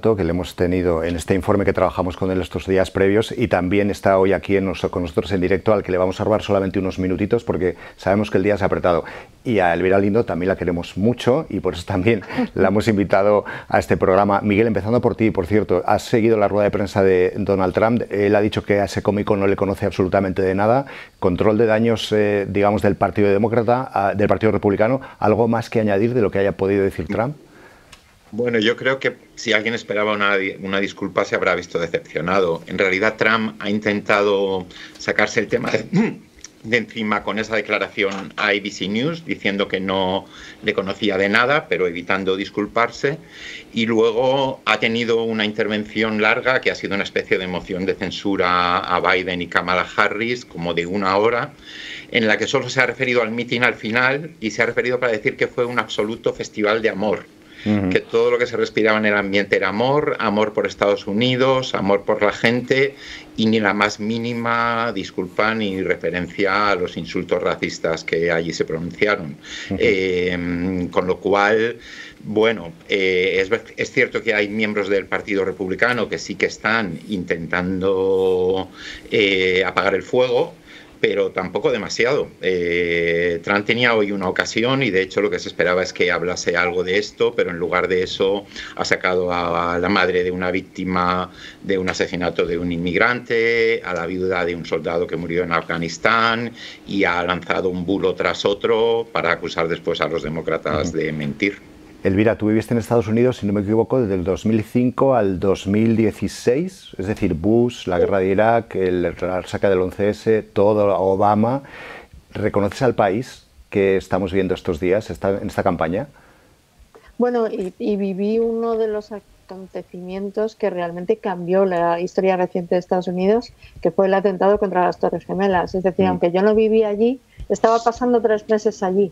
que le hemos tenido en este informe que trabajamos con él estos días previos, y también está hoy aquí con nosotros en directo, al que le vamos a robar solamente unos minutitos porque sabemos que el día se ha apretado. Y a Elvira Lindo también la queremos mucho y por eso también la hemos invitado a este programa. Miguel, empezando por ti, por cierto, has seguido la rueda de prensa de Donald Trump. Él ha dicho que a ese cómico no le conoce absolutamente de nada. Control de daños, digamos, del Partido Demócrata, del Partido Republicano. ¿Algo más que añadir de lo que haya podido decir Trump? Bueno, yo creo que si alguien esperaba una disculpa se habrá visto decepcionado. En realidad Trump ha intentado sacarse el tema de encima con esa declaración a ABC News, diciendo que no le conocía de nada, pero evitando disculparse. Y luego ha tenido una intervención larga que ha sido una especie de moción de censura a Biden y Kamala Harris, como de 1 hora, en la que solo se ha referido al mitin al final y se ha referido para decir que fue un absoluto festival de amor. Que todo lo que se respiraba en el ambiente era amor, amor por Estados Unidos, amor por la gente, y ni la más mínima disculpa ni referencia a los insultos racistas que allí se pronunciaron. Con lo cual, bueno, es cierto que hay miembros del Partido Republicano que sí que están intentando apagar el fuego, pero tampoco demasiado. Trump tenía hoy una ocasión y de hecho lo que se esperaba es que hablase algo de esto, pero en lugar de eso ha sacado a la madre de una víctima de un asesinato de un inmigrante, a la viuda de un soldado que murió en Afganistán, y ha lanzado un bulo tras otro para acusar después a los demócratas de mentir. Elvira, tú viviste en Estados Unidos, si no me equivoco, desde el 2005 al 2016, es decir, Bush, la guerra de Irak, la resaca del 11S, todo, Obama. ¿Reconoces al país que estamos viendo estos días, en esta campaña? Bueno, y viví uno de los acontecimientos que realmente cambió la historia reciente de Estados Unidos, que fue el atentado contra las Torres Gemelas. Es decir, aunque yo no vivía allí, estaba pasando 3 meses allí.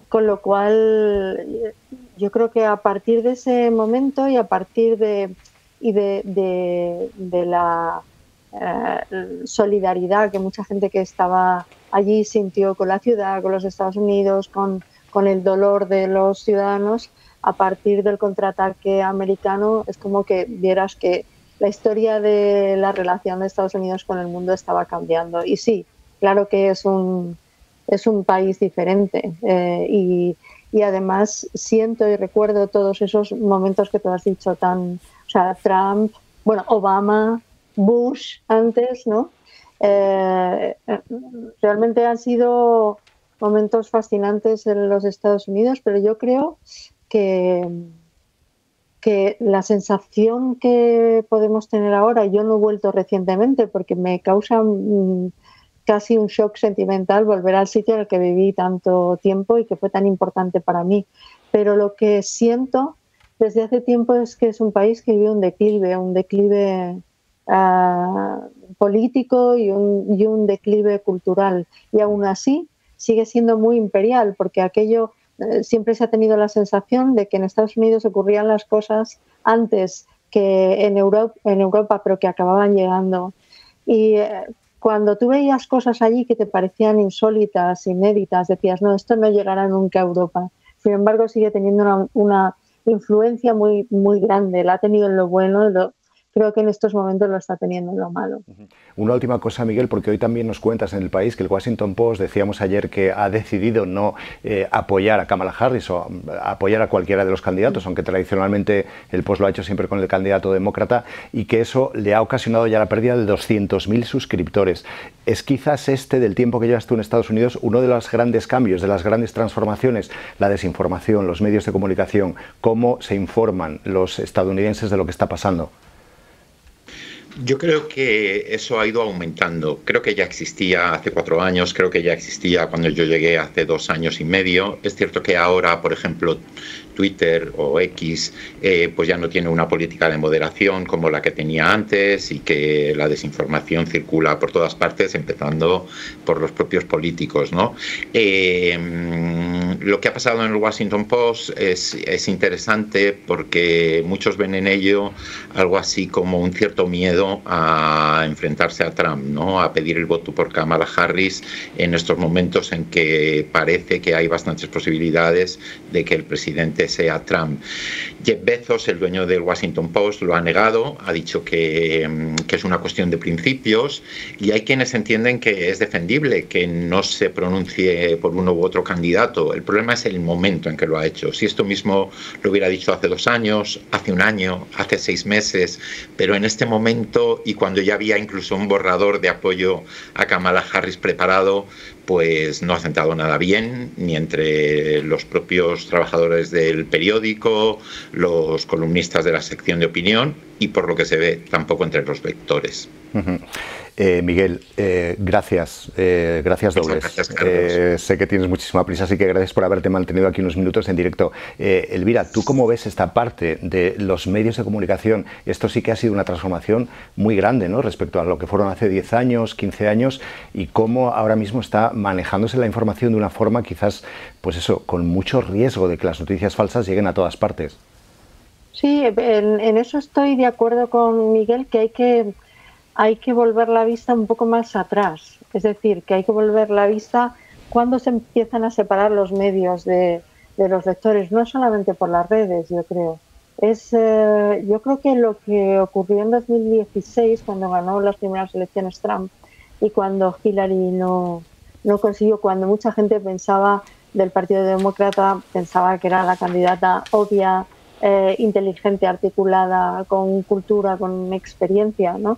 Con lo cual, yo creo que a partir de ese momento y a partir de la solidaridad que mucha gente que estaba allí sintió con la ciudad, con los Estados Unidos, con el dolor de los ciudadanos, a partir del contraataque americano, es como que vieras que la historia de la relación de Estados Unidos con el mundo estaba cambiando. Y sí, claro que es un país diferente y además siento y recuerdo todos esos momentos que tú has dicho, o sea, Trump, bueno, Obama, Bush antes, ¿no? Realmente han sido momentos fascinantes en los Estados Unidos, pero yo creo que la sensación que podemos tener ahora, yo no he vuelto recientemente porque me causa casi un shock sentimental volver al sitio en el que viví tanto tiempo y que fue tan importante para mí. Pero lo que siento desde hace tiempo es que es un país que vive un declive político y un declive cultural. Y aún así sigue siendo muy imperial, porque aquello siempre se ha tenido la sensación de que en Estados Unidos ocurrían las cosas antes que en Europa, pero que acababan llegando. Y cuando tú veías cosas allí que te parecían insólitas, inéditas, decías, no, esto no llegará nunca a Europa. Sin embargo, sigue teniendo una influencia muy, muy grande. La ha tenido en lo bueno, creo que en estos momentos lo está teniendo en lo malo. Una última cosa, Miguel, porque hoy también nos cuentas en El País que el Washington Post, decíamos ayer, que ha decidido no apoyar a Kamala Harris o apoyar a cualquiera de los candidatos, aunque tradicionalmente el Post lo ha hecho siempre con el candidato demócrata, y que eso le ha ocasionado ya la pérdida de 200.000 suscriptores. ¿Es quizás del tiempo que llevas tú en Estados Unidos, uno de los grandes cambios, de las grandes transformaciones, la desinformación, los medios de comunicación, cómo se informan los estadounidenses de lo que está pasando? Yo creo que eso ha ido aumentando. Creo que ya existía hace 4 años, creo que ya existía cuando yo llegué hace 2 años y medio. Es cierto que ahora, por ejemplo, Twitter o X, pues ya no tiene una política de moderación como la que tenía antes, y que la desinformación circula por todas partes, empezando por los propios políticos, ¿no? Lo que ha pasado en el Washington Post es interesante porque muchos ven en ello algo así como un cierto miedo miedo a enfrentarse a Trump, ¿no? A pedir el voto por Kamala Harris en estos momentos en que parece que hay bastantes posibilidades de que el presidente sea Trump. Jeff Bezos, el dueño del Washington Post, lo ha negado, ha dicho que es una cuestión de principios, y hay quienes entienden que es defendible que no se pronuncie por uno u otro candidato. El problema es el momento en que lo ha hecho. Si esto mismo lo hubiera dicho hace 2 años, hace 1 año, hace 6 meses, pero en este momento, y cuando ya había incluso un borrador de apoyo a Kamala Harris preparado, pues no ha sentado nada bien, ni entre los propios trabajadores del periódico, los columnistas de la sección de opinión, y por lo que se ve, tampoco entre los lectores. Miguel, gracias dobles. Gracias, sé que tienes muchísima prisa, así que gracias por haberte mantenido aquí unos minutos en directo. Elvira, ¿tú cómo ves esta parte de los medios de comunicación? Esto sí que ha sido una transformación muy grande, ¿no?, respecto a lo que fueron hace 10 años, 15 años, y cómo ahora mismo está manejándose la información de una forma quizás, pues eso, con mucho riesgo de que las noticias falsas lleguen a todas partes. Sí, en eso estoy de acuerdo con Miguel, que hay que volver la vista un poco más atrás. Es decir, que hay que volver la vista cuando se empiezan a separar los medios de los lectores, no solamente por las redes, yo creo. Yo creo que lo que ocurrió en 2016, cuando ganó las primeras elecciones Trump, y cuando Hillary no consiguió, cuando mucha gente pensaba del Partido Demócrata, pensaba que era la candidata obvia, inteligente, articulada, con cultura, con experiencia, ¿no?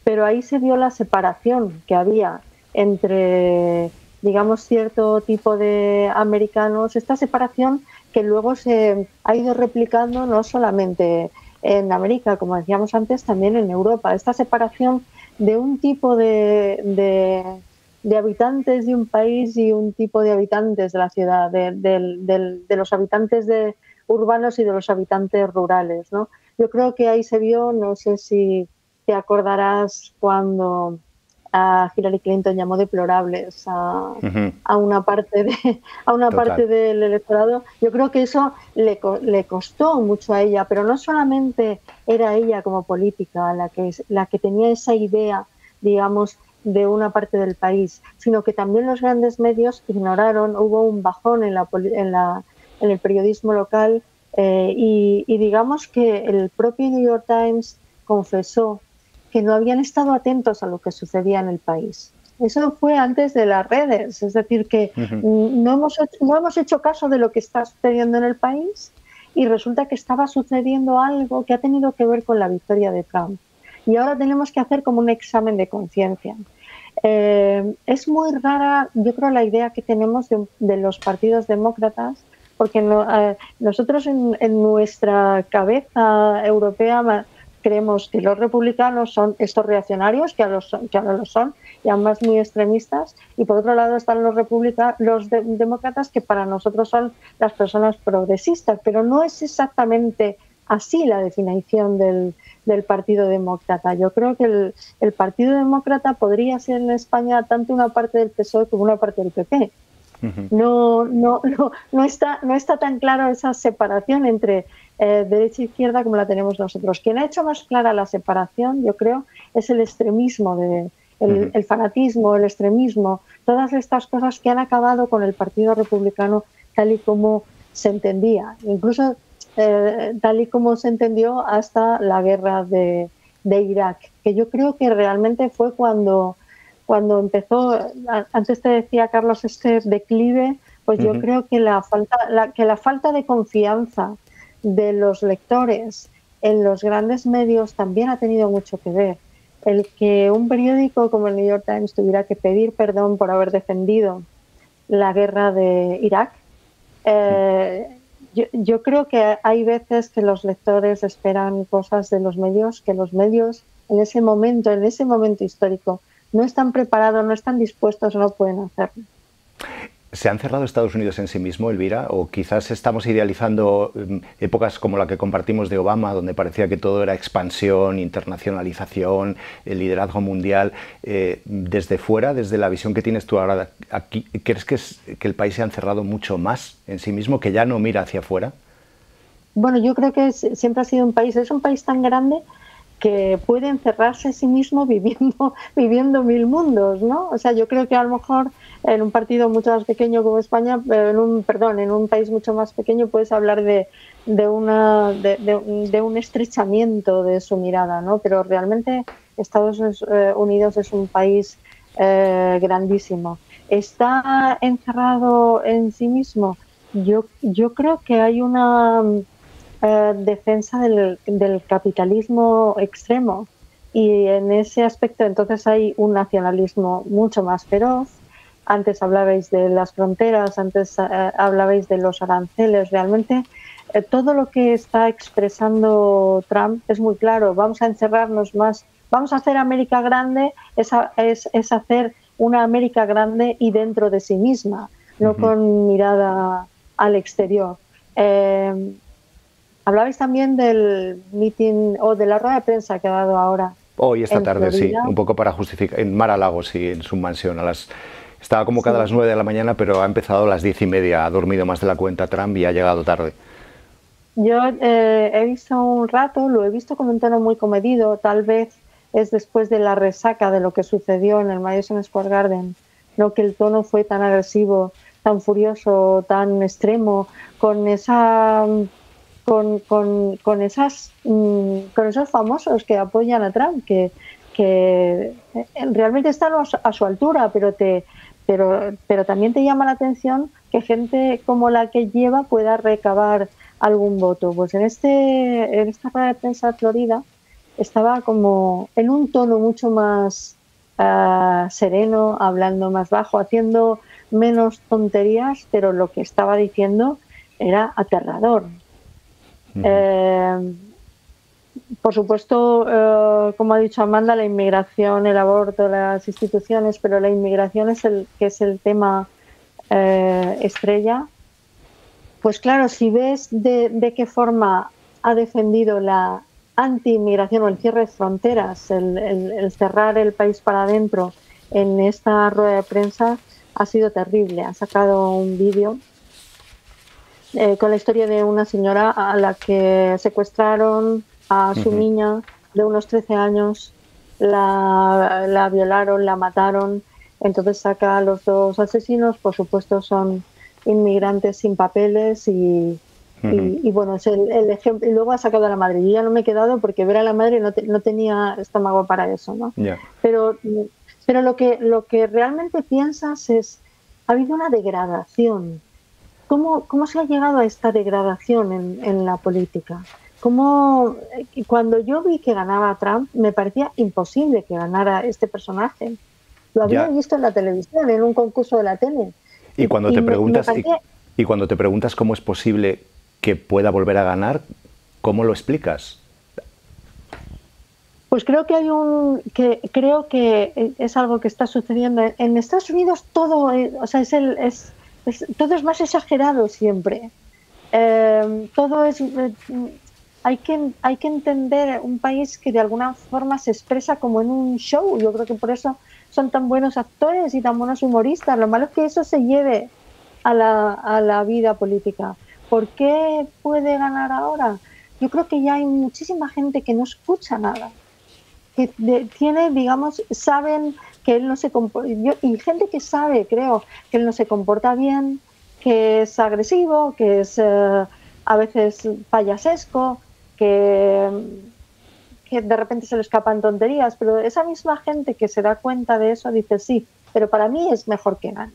Pero ahí se vio la separación que había entre, digamos, cierto tipo de americanos, esta separación que luego se ha ido replicando no solamente en América, como decíamos antes, también en Europa, esta separación de un tipo de habitantes de un país y un tipo de habitantes de la ciudad, de los habitantes urbanos y de los habitantes rurales, ¿no? Yo creo que ahí se vio, no sé si te acordarás cuando a Hillary Clinton llamó deplorables a una parte del electorado. Yo creo que eso le costó mucho a ella, pero no solamente era ella como política la que tenía esa idea, digamos, de una parte del país, sino que también los grandes medios ignoraron, hubo un bajón en el periodismo local, y digamos que el propio New York Times confesó que no habían estado atentos a lo que sucedía en el país. Eso fue antes de las redes, es decir, que no hemos hecho caso de lo que está sucediendo en el país, y resulta que estaba sucediendo algo que ha tenido que ver con la victoria de Trump. Y ahora tenemos que hacer como un examen de conciencia. Es muy rara, yo creo, la idea que tenemos de los partidos demócratas, porque nosotros en nuestra cabeza europea creemos que los republicanos son estos reaccionarios, que ahora lo son, y además muy extremistas, y por otro lado están los demócratas, que para nosotros son las personas progresistas, pero no es exactamente así la definición del Partido Demócrata. Yo creo que el Partido Demócrata podría ser en España tanto una parte del PSOE como una parte del PP. No está tan claro esa separación entre derecha e izquierda como la tenemos nosotros. Quien ha hecho más clara la separación, yo creo, es el extremismo, el fanatismo, el extremismo, todas estas cosas que han acabado con el Partido Republicano tal y como se entendía, incluso tal y como se entendió hasta la guerra de Irak, que yo creo que realmente fue cuando empezó. Antes te decía, Carlos, este declive, pues yo creo que la falta de confianza de los lectores en los grandes medios también ha tenido mucho que ver. El que un periódico como el New York Times tuviera que pedir perdón por haber defendido la guerra de Irak, yo creo que hay veces que los lectores esperan cosas de los medios que los medios en ese momento histórico no están preparados, no están dispuestos o no pueden hacerlo. ¿Se han cerrado Estados Unidos en sí mismo, Elvira? ¿O quizás estamos idealizando épocas como la que compartimos de Obama, donde parecía que todo era expansión, internacionalización, el liderazgo mundial? Desde fuera, desde la visión que tienes tú ahora aquí, ¿crees que el país se ha encerrado mucho más en sí mismo, que ya no mira hacia afuera? Bueno, yo creo que siempre ha sido es un país tan grande que puede encerrarse a sí mismo viviendo mil mundos, ¿no? O sea, yo creo que a lo mejor en un partido mucho más pequeño como España, en un país mucho más pequeño puedes hablar de un estrechamiento de su mirada, ¿no? Pero realmente Estados Unidos es un país grandísimo. ¿Está encerrado en sí mismo? Yo creo que hay una defensa del capitalismo extremo, y en ese aspecto entonces hay un nacionalismo mucho más feroz. Antes hablabais de las fronteras, antes hablabais de los aranceles. Realmente todo lo que está expresando Trump es muy claro. Vamos a encerrarnos más, vamos a hacer América grande, es hacer una América grande y dentro de sí misma, no con mirada al exterior. Hablabais también del meeting o de la rueda de prensa que ha dado ahora. Hoy, esta tarde, Florida. sí, un poco para justificar, en Mar-a-Lago, sí, en su mansión. Estaba convocada a las 9 de la mañana, pero ha empezado a las 10:30. Ha dormido más de la cuenta Trump y ha llegado tarde. Yo he visto un rato, lo he visto con un tono muy comedido. Tal vez es después de la resaca de lo que sucedió en el Madison Square Garden, no que el tono fue tan agresivo, tan furioso, tan extremo, con esos famosos que apoyan a Trump, que realmente están a su altura, pero también te llama la atención que gente como la que lleva pueda recabar algún voto. Pues en esta rueda de prensa de Florida estaba como en un tono mucho más sereno, hablando más bajo, haciendo menos tonterías, pero lo que estaba diciendo era aterrador. Por supuesto, como ha dicho Amanda, la inmigración, el aborto, las instituciones, pero la inmigración es el tema estrella. Pues claro, si ves de qué forma ha defendido la anti-inmigración o el cierre de fronteras, el cerrar el país para adentro en esta rueda de prensa, ha sido terrible. Ha sacado un vídeo con la historia de una señora a la que secuestraron a su niña de unos 13 años, la violaron, la mataron. Entonces saca a los dos asesinos, por supuesto son inmigrantes sin papeles y bueno, es el ejemplo. Y luego ha sacado a la madre. Yo ya no me he quedado porque ver a la madre no tenía estómago para eso, ¿no? Yeah. Pero lo que realmente piensas es, ha habido una degradación. ¿Cómo se ha llegado a esta degradación en la política? Cuando yo vi que ganaba Trump, me parecía imposible que ganara este personaje. Lo había visto en la televisión, en un concurso de la tele. Y cuando te preguntas cómo es posible que pueda volver a ganar, ¿cómo lo explicas? Pues creo que es algo que está sucediendo en Estados Unidos. Todo, o sea, todo es más exagerado siempre. Todo es hay que entender un país que de alguna forma se expresa como en un show. Yo creo que por eso son tan buenos actores y tan buenos humoristas. Lo malo es que eso se lleve a la vida política. ¿Por qué puede ganar ahora? Yo creo que ya hay muchísima gente que no escucha nada, que tiene, digamos, saben que él no se comporta, y gente que sabe, creo, que él no se comporta bien, que es agresivo, que es a veces payasesco, que de repente se le escapan tonterías, pero esa misma gente que se da cuenta de eso dice sí, pero para mí es mejor que gane.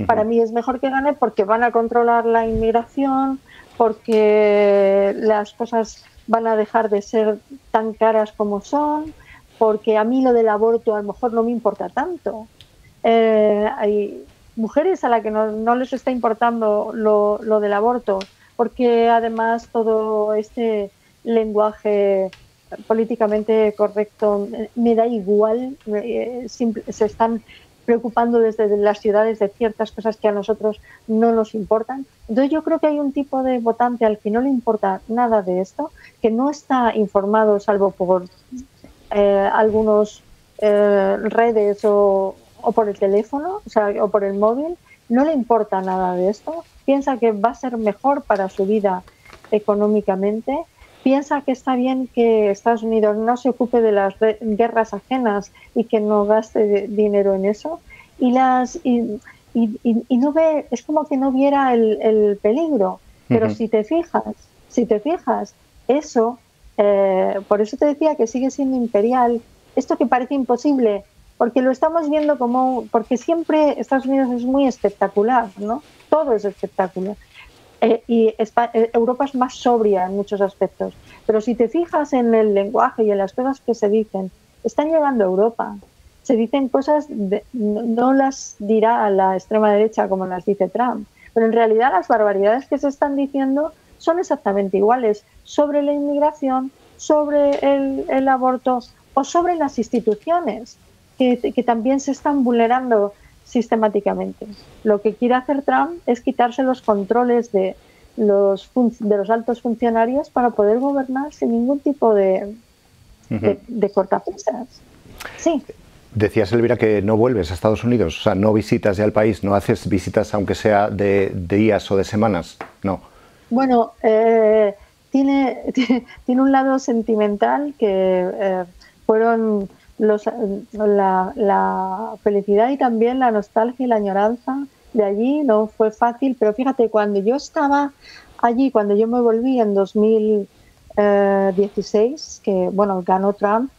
Para mí es mejor que gane porque van a controlar la inmigración, porque las cosas van a dejar de ser tan caras como son, porque a mí lo del aborto a lo mejor no me importa tanto. Hay mujeres a las que no les está importando lo del aborto, porque además todo este lenguaje políticamente correcto me da igual, se están preocupando desde las ciudades de ciertas cosas que a nosotros no nos importan. Entonces yo creo que hay un tipo de votante al que no le importa nada de esto, que no está informado salvo por algunos redes o por el teléfono, o por el móvil, no le importa nada de esto, piensa que va a ser mejor para su vida económicamente piensa que está bien que Estados Unidos no se ocupe de las guerras ajenas y que no gaste dinero en eso, y no ve, es como que no viera el peligro. Pero si te fijas, eso, por eso te decía que sigue siendo imperial, esto que parece imposible, porque lo estamos viendo porque siempre Estados Unidos es muy espectacular, ¿no? Todo es espectacular. Europa es más sobria en muchos aspectos, pero si te fijas en el lenguaje y en las cosas que se dicen, están llegando a Europa. Se dicen cosas, no las dirá a la extrema derecha como las dice Trump, pero en realidad las barbaridades que se están diciendo son exactamente iguales sobre la inmigración, sobre el aborto o sobre las instituciones que también se están vulnerando sistemáticamente. Lo que quiere hacer Trump es quitarse los controles de los altos funcionarios para poder gobernar sin ningún tipo de cortapisas. Sí. Decías, Elvira, que no vuelves a Estados Unidos, o sea, no visitas ya el país, no haces visitas aunque sea de días o de semanas, no. Bueno, tiene un lado sentimental que fueron la felicidad y también la nostalgia y la añoranza de allí. No fue fácil, pero fíjate, cuando yo estaba allí, cuando yo me volví en 2016, que bueno, ganó Trump,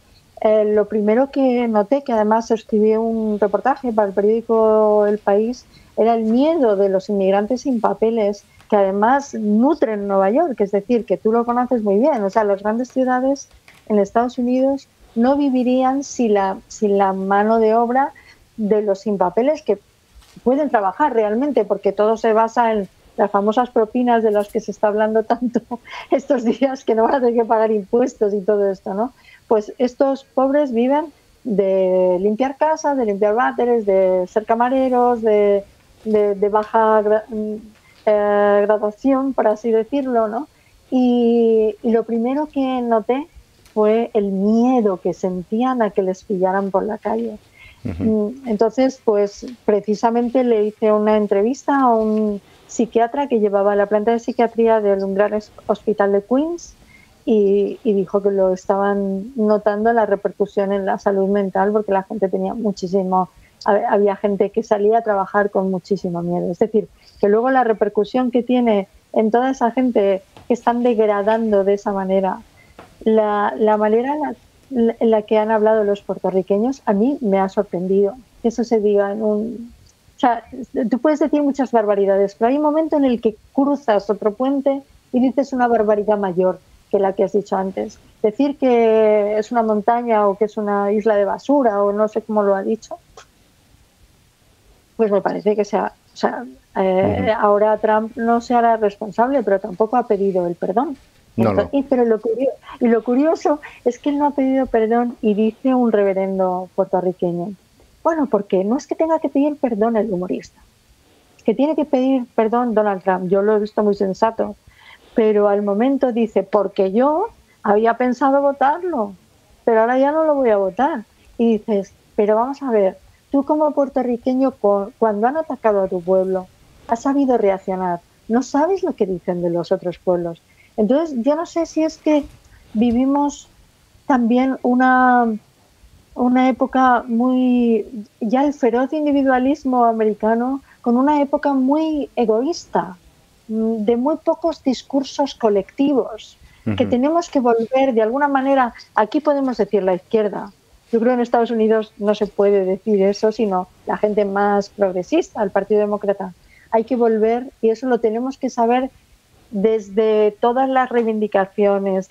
lo primero que noté, que además escribí un reportaje para el periódico El País, era el miedo de los inmigrantes sin papeles, que además nutren Nueva York, es decir, que tú lo conoces muy bien. O sea, las grandes ciudades en Estados Unidos no vivirían sin la mano de obra de los sin papeles que pueden trabajar realmente, porque todo se basa en las famosas propinas de las que se está hablando tanto estos días, que no van a tener que pagar impuestos y todo esto, ¿no? Pues estos pobres viven de limpiar casas, de limpiar váteres, de ser camareros, de baja graduación, por así decirlo, ¿no? Y lo primero que noté fue el miedo que sentían a que les pillaran por la calle. Entonces, pues precisamente le hice una entrevista a un psiquiatra que llevaba la planta de psiquiatría del gran hospital de Queens y dijo que lo estaban notando la repercusión en la salud mental, porque la gente tenía había gente que salía a trabajar con muchísimo miedo. Es decir, que luego la repercusión que tiene en toda esa gente que están degradando de esa manera, la manera en la que han hablado los puertorriqueños, a mí me ha sorprendido que eso se diga o sea, tú puedes decir muchas barbaridades, pero hay un momento en el que cruzas otro puente y dices una barbaridad mayor que la que has dicho antes. Decir que es una montaña o que es una isla de basura o no sé cómo lo ha dicho, pues me parece que ahora Trump no se hará responsable, pero tampoco ha pedido el perdón. No. Pero lo curioso es que él no ha pedido perdón y dice un reverendo puertorriqueño. Bueno, porque no es que tenga que pedir perdón el humorista, es que tiene que pedir perdón Donald Trump. Yo lo he visto muy sensato, pero al momento dice, porque yo había pensado votarlo, pero ahora ya no lo voy a votar. Y dices, pero vamos a ver, tú como puertorriqueño, cuando han atacado a tu pueblo, has sabido reaccionar, no sabes lo que dicen de los otros pueblos. Entonces, yo no sé si es que vivimos también una época ya el feroz individualismo americano, con una época muy egoísta, de muy pocos discursos colectivos, que tenemos que volver de alguna manera. Aquí podemos decir la izquierda. Yo creo que en Estados Unidos no se puede decir eso, sino la gente más progresista, el Partido Demócrata. Hay que volver, y eso lo tenemos que saber desde todas las reivindicaciones,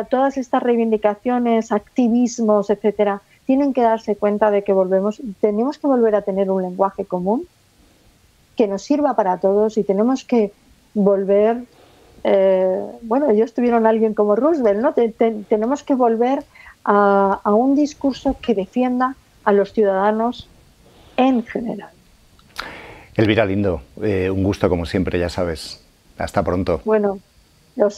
todas estas reivindicaciones, activismos, etcétera, tienen que darse cuenta de que tenemos que volver a tener un lenguaje común que nos sirva para todos, y tenemos que volver, ellos tuvieron a alguien como Roosevelt, ¿no? Tenemos que volver a un discurso que defienda a los ciudadanos en general. Elvira Lindo, un gusto como siempre, ya sabes. Hasta pronto. Bueno,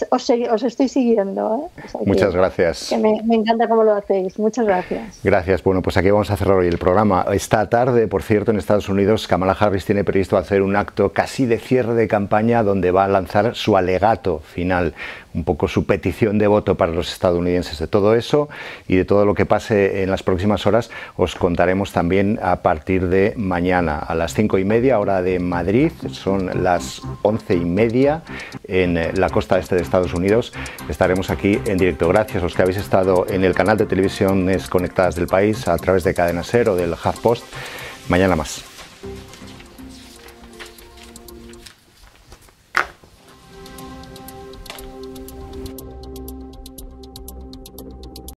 os estoy siguiendo, ¿eh? O sea, muchas gracias. Que me encanta cómo lo hacéis. Muchas gracias. Gracias. Bueno, pues aquí vamos a cerrar hoy el programa. Esta tarde, por cierto, en Estados Unidos, Kamala Harris tiene previsto hacer un acto casi de cierre de campaña donde va a lanzar su alegato final. un poco su petición de voto para los estadounidenses. De todo eso y de todo lo que pase en las próximas horas os contaremos también a partir de mañana a las 5:30 hora de Madrid, son las 11:30 en la costa este de Estados Unidos. Estaremos aquí en directo. Gracias a los que habéis estado en el canal de Televisiones Conectadas del País a través de Cadena SER o del HuffPost. Mañana más.